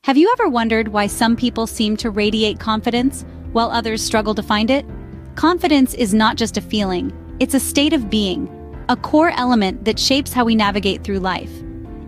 Have you ever wondered why some people seem to radiate confidence while others struggle to find it? Confidence is not just a feeling, it's a state of being, a core element that shapes how we navigate through life.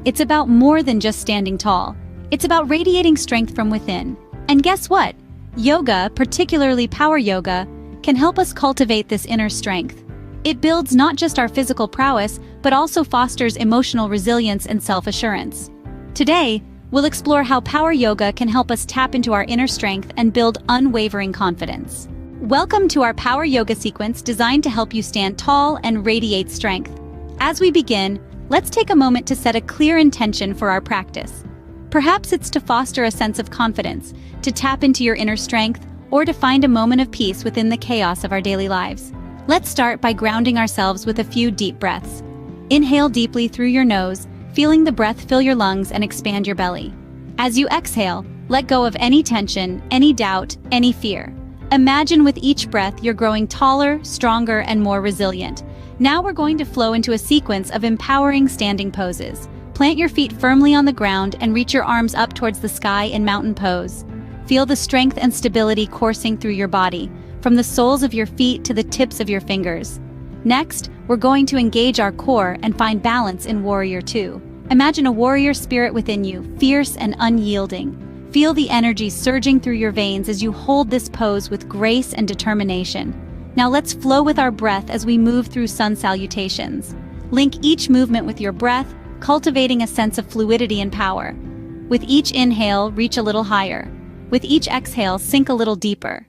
It's about more than just standing tall. It's about radiating strength from within. And guess what? Yoga, particularly power yoga, can help us cultivate this inner strength. It builds not just our physical prowess, but also fosters emotional resilience and self-assurance. Today, we'll explore how power yoga can help us tap into our inner strength and build unwavering confidence. Welcome to our power yoga sequence designed to help you stand tall and radiate strength. As we begin, let's take a moment to set a clear intention for our practice. Perhaps it's to foster a sense of confidence, to tap into your inner strength, or to find a moment of peace within the chaos of our daily lives. Let's start by grounding ourselves with a few deep breaths. Inhale deeply through your nose, feeling the breath fill your lungs and expand your belly. As you exhale, let go of any tension, any doubt, any fear. Imagine with each breath you're growing taller, stronger, and more resilient. Now we're going to flow into a sequence of empowering standing poses. Plant your feet firmly on the ground and reach your arms up towards the sky in mountain pose. Feel the strength and stability coursing through your body, from the soles of your feet to the tips of your fingers. Next, we're going to engage our core and find balance in Warrior 2. Imagine a warrior spirit within you, fierce and unyielding. Feel the energy surging through your veins as you hold this pose with grace and determination. Now let's flow with our breath as we move through sun salutations. Link each movement with your breath, cultivating a sense of fluidity and power. With each inhale, reach a little higher. With each exhale, sink a little deeper.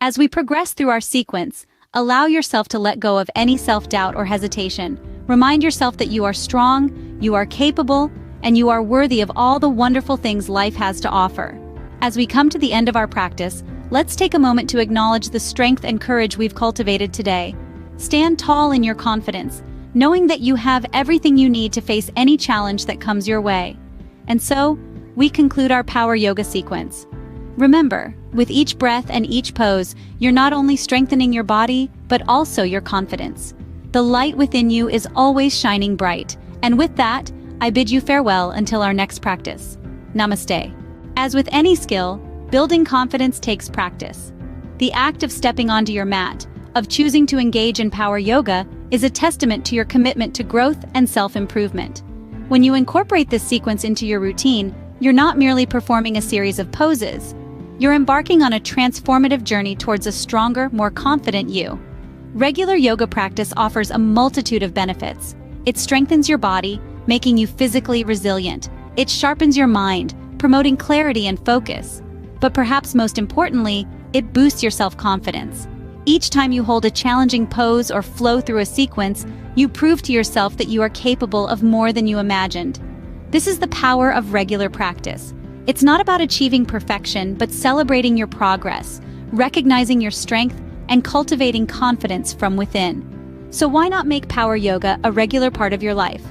As we progress through our sequence, allow yourself to let go of any self-doubt or hesitation. Remind yourself that you are strong, you are capable, and you are worthy of all the wonderful things life has to offer. As we come to the end of our practice, let's take a moment to acknowledge the strength and courage we've cultivated today. Stand tall in your confidence, knowing that you have everything you need to face any challenge that comes your way. And so, we conclude our power yoga sequence. Remember, with each breath and each pose, you're not only strengthening your body, but also your confidence. The light within you is always shining bright, and with that, I bid you farewell until our next practice. Namaste. As with any skill, building confidence takes practice. The act of stepping onto your mat, of choosing to engage in power yoga, is a testament to your commitment to growth and self-improvement. When you incorporate this sequence into your routine, you're not merely performing a series of poses. You're embarking on a transformative journey towards a stronger, more confident you. Regular yoga practice offers a multitude of benefits. It strengthens your body, making you physically resilient. It sharpens your mind, promoting clarity and focus. But perhaps most importantly, it boosts your self-confidence. Each time you hold a challenging pose or flow through a sequence, you prove to yourself that you are capable of more than you imagined. This is the power of regular practice. It's not about achieving perfection, but celebrating your progress, recognizing your strength, and cultivating confidence from within. So why not make power yoga a regular part of your life?